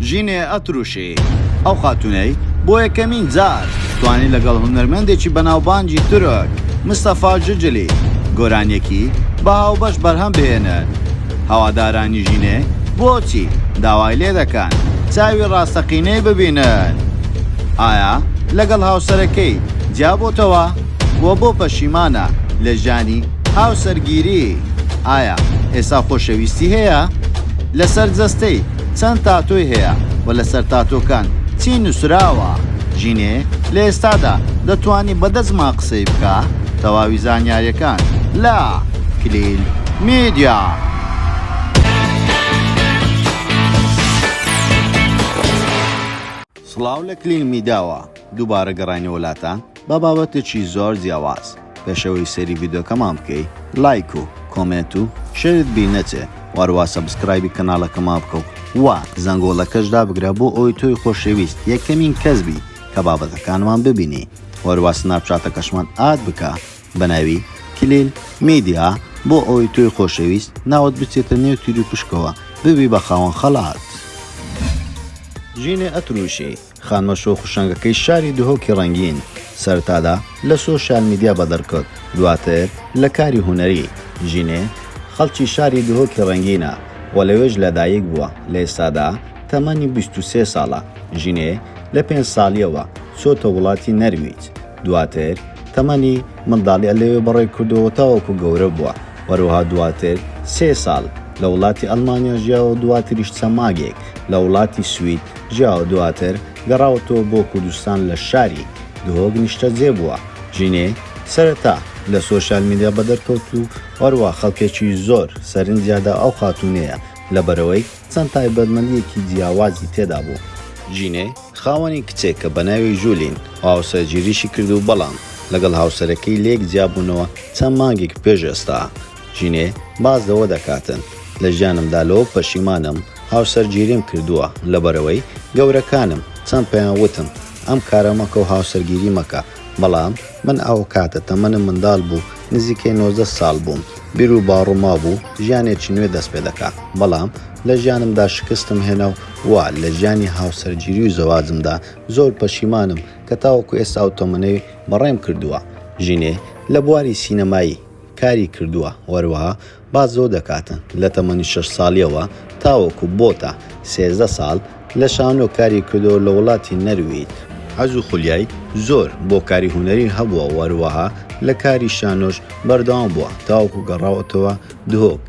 ژینێ ئەتروشی ئەو خاتونەی بۆ یەکەمین جار توانی لەگەڵ هونەرمەندێکی بەناوبانگی تورک مستەفا جوجلی گۆرانیەکی بە هاوبەش بەرهەم بهێنن. هەوادارانی ژینێ بۆچی داوای لێ دەکەن چاوی ڕاستەقینەی ببینن؟ ئایا لەگەڵ هاوسەرەکەی جیابۆتەوە وە بۆ پەشیمانە لە ژانی هاوسەرگیری؟ ئایا ئێستا خۆشەویستی هەیە؟ لەسەر جەستەی چەند تاتۆی هەیە و لەسەر تاتۆکان چی نووسراوە؟ ژینێ لە ئێستادا دەتوانی بەدەستما قسەی بکە؟ تەواوی زانیاریەکان لە کلیل میدیا. سڵاو لە کلیل میدیاوە دووبارە گەڕانی وڵاتان بە بابەتێکی زۆر جیاواز. پێشەوەی سەری ڤیدۆکەمان بکەی لایک و کۆمنت و شێرت بی نەچێ، وەروە سەبسکرایبی کەناڵەکەمان بکە و زەنگۆڵەکەشدا بگرە بۆ ئەوی تۆی خۆشەویست یەکەمین کەس بی کە بابەتەکانمان ببینی. وەروە سناپچاتەکەشمان ئاد بکە بە ناوی کلیل میدیا بۆ ئەوی تۆی خۆشەویست ناوت بچێتە نێو تیری پشکەوە ببی بە خاوەن خەڵات. ژینێ ئەتروشی خانمەشۆ خوشەنگەکەی شاری دهۆکی ڕەنگین سەرتادا لە سۆشیال میدیا بەدەرکەوت، دواتر لە کاری هونەری. ژینێ خەڵکی شاری دهۆکی ڕەنگینە و لەوێژ لەدایک بووە. لە ئێستادا تەمەنی 23 ساڵە. ژینێ لە 5 ساڵیەوە چۆتە وڵاتی نەرویج، دواتر تەمەنی منداڵیە لەوێ بەڕێ کردەوە تاوەکو گەورە بووە. وەروەها دواتر 3 ساڵ لە وڵاتی ئەڵمانیا ژیاوە، دواتریش چەماگێک لە وڵاتی سوید ژیاوە، دواتر گەڕاوەتەوە بۆ کوردستان لە شاری دهۆک نیشتە جێ بووە. ژینێ سەرەتا لە سۆشیال میدیا بەدەرکەوت و وەروە خەڵکێکی زۆر سەرنجیادا ئەو خاتونەیە لەبەرەوەی چەند تایبەتمەندیەکی جیاوازی تێدا بوو. ژینێ خاوەنی کچێک کە بەناوی ژولین هاوسەرگیریشی کرد و بەڵام لەگەڵ هاوسەرەکەی لێک جیابوونەوە چەند مانگێک پێش ئێستا. ژینێ باز لەوە دەکاتن لە ژیانمدا لەوە پەشیمانم هاوسەرگیریم کردووە لەبەرەوەی گەورەکانم چەند پێیان وتم ئەم کارە مەکە و هاوسەرگیری مەکە، بەڵام من ئەو کاتە تەمەنم منداڵ بوو، نزیکەی 19 ساڵ بووم، بیر و باڕووما بوو ژیانێکی نوێ دەست پێ دەکا، بەڵام لە ژیانمدا شکستم هێنا و لە ژیانی هاوسەرگیری و زەواجمدا زۆر پەشیمانم کە تاوەکو ئێستا ئەو تەمەنەی بەڕێم کردووە. ژینێ لە بواری سینەمایی کاری کردووە، وەروەها باز زۆر دەکاتن لە تەمەنی 6 ساڵیەوە تاوەکو بۆتە 13 ساڵ لە شانۆ کاری کردەوە لە وڵاتی نەرویج. حەز و خولیای زۆر بۆ کاری هونەری هەبووە، وەروەها لە کاری شانۆش بەردەوام بووە تاوەکو گەڕاوەتەوە دهۆک.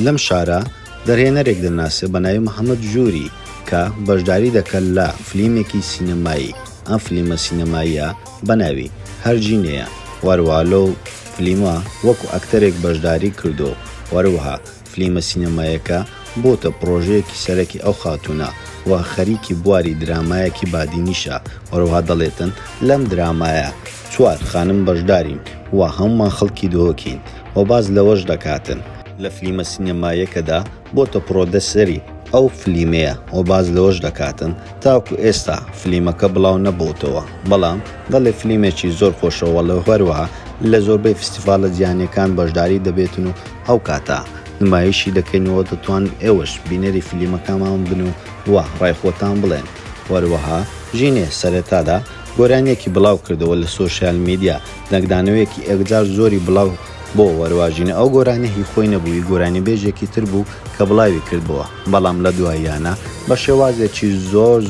لەم شارە دەرهێنەرێک دەناسێ بە ناوی محەممەد ژووری کە بەشداری دەکەن لە فلیمێکی سینەمایی. ئەم فلیمە سینەماییە بە ناوی هەرجینەیە، وەروە لەو فلیمە وەکو ئەکتەرێک بەشداری کردو. وەروەها فلیمە سینەمایەکە بۆتە پرۆژەیەکی سەرەکی ئەو خاتونە و خەریکی بواری درامایەکی بادینیشە. وەروەها دەڵێتن لەم درامایە 4 خانم بەشدارین و هەمومان خەڵکی دهۆکین و باز لەوەش دەکاتن لە فلیمە سینەمایەکەدا بۆتە پرۆدەسەری ئەو فلیمەیە و باز لەوەش دەکاتن تاکو ئێستا فلیمەکە بڵاو نەبووتەوە، بەڵام دەڵێ فلیمێکی زۆر خۆشەوە لە هەروەها لە زۆربەی فستیڤالە جیهانیەکان بەشداری دەبێتن و ئەو کاتە نمایشی دەکەینەوە دەتوان ئێوەش بینەری فلیمەکەمان بن و ڕایخۆتان بڵێن. وەروەها ژینێ سەرەتادا گۆرانیەکی بڵاو کردەوە لە سۆشیال میدیا، دەنگدانەوەیەکی ئەگجار زۆری بڵاو بۆ وەرواژینە ئەو گۆرانیەی خۆی نەبووی، گۆرانی بێژێکی تر بوو کە بڵاوی کردبووە، بەڵام لە دواییانە بە شێوازێکی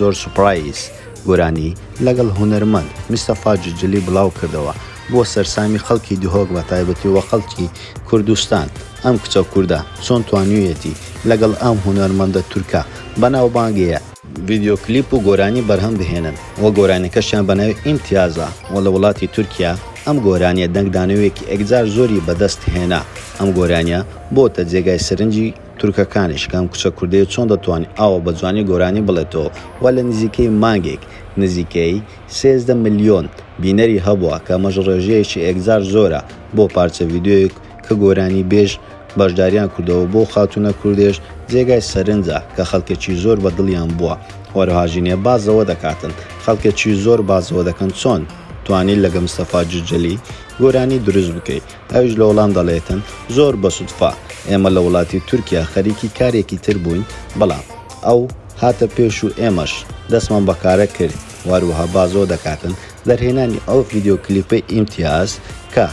زۆر سوپرایز گۆرانی لەگەڵ هونەرمەند مستەفا جوجلی بڵاو کردەوە بۆ سەرسامی خەڵکی دهۆک بە تایبەتی وە خەڵکی کوردستان. ئەم کچە کووردە چۆن توانوویەتی لەگەڵ ئەم هونەرمەندە تورکە بەناوبانگەیە ڤیدیۆ کلیپ و گۆرانی بەرهەم بهێنن و گۆرانەکەشیان بەناوی ئیمتیازە و لە وڵاتی تورکیا ئەم گۆرانیە دەنگدانەوەیەکی ئەگجار زۆری بەدەست هێنا. ئەم گۆرانیە بۆتە جێگای سەرنجی تورکەکانیش کەم کچە کوردەیە چۆن دەتوانێت ئاوە بە جوانی گۆرانی بڵێتەوە و لە نزیکەی مانگێک نزیکەی 13 ملیۆن بینەری هەبووە کە مەژ ڕێژەیەکی ئەگجار زۆرە بۆ پارچە ڤیدیۆیەک کە گۆرانی بێژ بەشداریان کردەوە بۆ خاتونە کوردێش جێگای سەرنجە کە خەڵکێکی زۆر بە دڵیان بووە. وەروەها ژینێ بازەوە دەکاتن خەڵکێکی زۆر بازەوە دەکەن چۆن توانیت لەگە مستەفا جوجلی گۆرانی دروست بکەیت. ئەوش لە وەڵام دەڵێتن زۆر بە سودفا ئێمە لە وڵاتی تورکیا خەریکی کارێکی تر بووین، بەڵام ئەو هاتە پێش و ئێمەش دەستمان بەکارە کرد واروها بازۆ دەکاتن دەرهێنانی ئەو ڤیددیو کلیپەی ئیمتیاز کە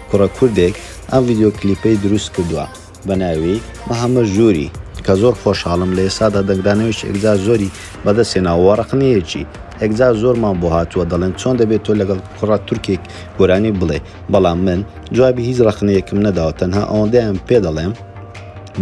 کوڕە کوردێک ئەم ڤیددیو کلیپەی دروست کردووە بە ناوی محەممەد ژووری کە زۆر خۆشحاڵم لە ئێسادا دەنگدانەوەیش ئەگزار زۆری بەدەستێناوە ڕقنەیەکی ئەگزار زۆرمان بۆ هاتووە دەڵێن چۆن دەبێت تۆ لەگەڵ کوڕە تورکێک گۆرانی بڵێ بەڵام من جوابی هیچ ڕقنەیەکم نەداوە تەنها ئەوەندەیان پێ دەڵێم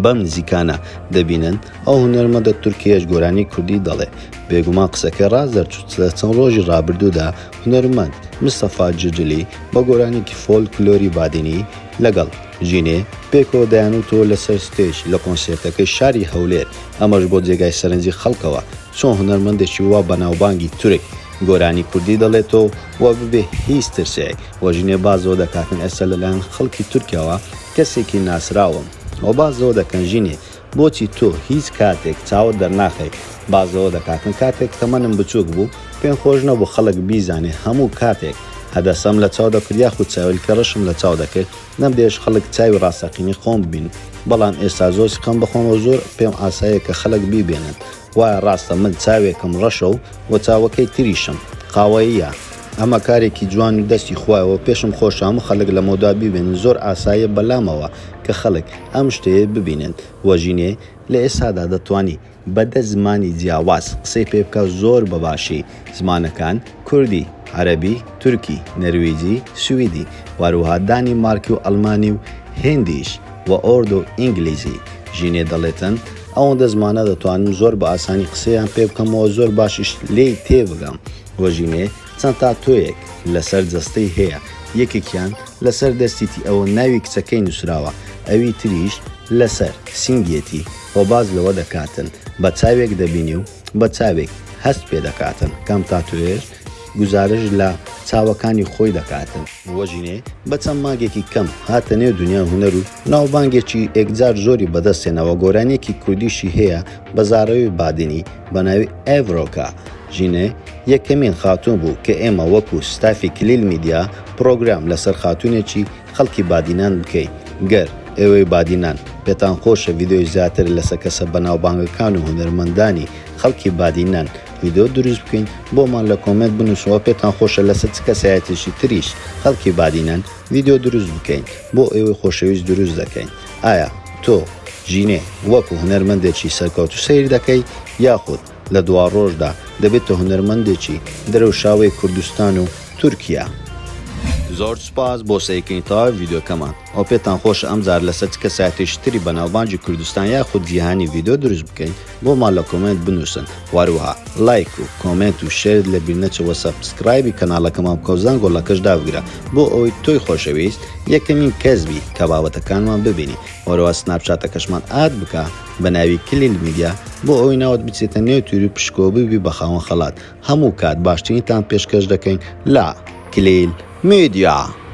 بەم نزیکانە دەبینن ئەو هونەرمەندە تورکیەش گۆرانی کوردی دەڵێ بێگومان قسەکە ڕاست دەرچوت لە چەند ڕۆژی ڕابردوودا هونەرمەند مستەفا جرجلی بە گۆرانێکی فۆلکلۆری بادینی لەگەڵ ژینێ پێکەوە دەیانوتەوە لەسەر ستێج لە کۆنسێرتەکەی شاری هەولێر ئەمەش بۆ جێگای سەرنجی خەڵکەوە چۆن هونەرمەندێکی وا بەناوبانگی تورک گۆرانی کوردی دەڵێتەوە و ببێ هیچ ترسێک وەژینێ بازەوە دەکاتن ئێستا لەلایەن خەڵکی تورکیاوە کەسێکی ناسراوم و بازەوە دەکەن ژینێ بۆچی تۆ هیچ کاتێک چاوت دەرناخێت بازەوە دەکاتن کاتێک تەمەنم بچووک بوو پێم خۆش نەبوو خەڵک بیزانێ هەموو کاتێک هەدەسەم لە چاو دەکرد یاخود چاویل کە ڕەشم لە چاو دەکرد نەمدێش خەڵک چاوی ڕاستەقینی خۆم ببین بەڵام ئێستا زۆر خەم بخۆمەوە زۆر پێم ئاسایە کە خەڵک بیبێنن وایە ڕاستە من چاوێکم ڕەشە و چاوەکەی تریشم قاوەیە ئەمە کارێکی جوان و دەستی خوایەوە پێشم خۆشام خەڵک لە مۆدا ببێنن زۆر ئاسایە بەلامەوە کە خەڵک ئەم شتەیە ببینن وەژینێ لە ئێستادا دەتوانی بەدە زمانی جیاواز قسەی پێ بکە زۆر بەباشی زمانەکان کوردی عەرەبی تورکی نەرویجی سویدی واروها دانی مارکی و ئەڵمانی و هێندیش و ئۆرد و ئینگلیزی ژینێ دەڵێتن ئەوەندە زمانە دەتوانم زۆر بە ئاسانی قسەیان پێ بکەمەوە زۆر باشیش لێی تێبگەم وەژینێ چەند تاتۆیەک لەسەر جەستەی هەیە یەکێکیان لەسەر دەستیتی ئەوە ناوی کچەکەی نووسراوە ئەوی تریش لەسەر سینگێتی و باز لەوە دەکاتن بە چاوێک دەبینی و بە چاوێک هەست پێ دەکاتن کەم تاتوێر گزارش لە چاوەکانی خۆی دەکاتن وەژینێ بە چەند ماگێکی کەم هاتە نێو دنیا هونەر و ناوبانگێکی ئێکجار زۆری بەدەستێنەوە گۆرانێکی کوردیشی هەیە بە زاڕەوی بادینی بە ناوی ئێڤرۆکا ژینێ یەکەمین خاتوون بوو کە ئێمە وەکو ستافی کلیل میدیا پرۆگرام لەسەر خاتوونێکی خەڵکی بادینان بکەین گەر ئێوەی بادینان پێتان خۆشە ڤیددیۆی زیاتر لەسەر کەسە بەناوبانگەکان و هونەرمەندانی خەڵکی بادینان ڤیددیۆ دروست بکەین بۆمان لە کۆمنت بنووسەوە پێتان خۆشە لەسەر چ کەسایەتێکی تریش خەڵکی بادینان ڤیددیۆ دروست بکەین بۆ ئێوەی خۆشەویست دروست دەکەین ئایا تۆ ژینێ وەکو هونەرمەندێکی سەرکەوت و سیر دەکەی یاخود لە دوا ڕۆژدا دەبێتە هونەرمەندێکی دەرەوشاوی کوردستان و تورکیا زۆر سپاس بۆ سەیرکردنەوەی ڤیددیۆکەمان ئەو پێتان خۆشە ئەمجار لەسەر چ کەسایەتێکی تری بەناوبانگی کوردستان یاخود جیهانی ڤیددیۆ دروست بکەین بۆمان لە کۆمنت بنووسن واروها لایک و کۆمنت و شێر لە بیر نەچەوە سەبسکرایبی کەناڵەکەمان بکە و زەنگۆڵەکەش دابگرە بۆ ئەوەی تۆی خۆشەویست یەکەمین کەسبی کە بابەتەکانمان ببینی وەرەوە سناپچاتەکەشمان ئاد بکە بە ناوی کلیل میدیا بۆ ئەوەی ناوت بچێتە نێو تووری پشکۆ ببی بە خاوەن خەڵات هەموو کات باشترینتان پێشکەش دەکەین لە کلیل میدیا.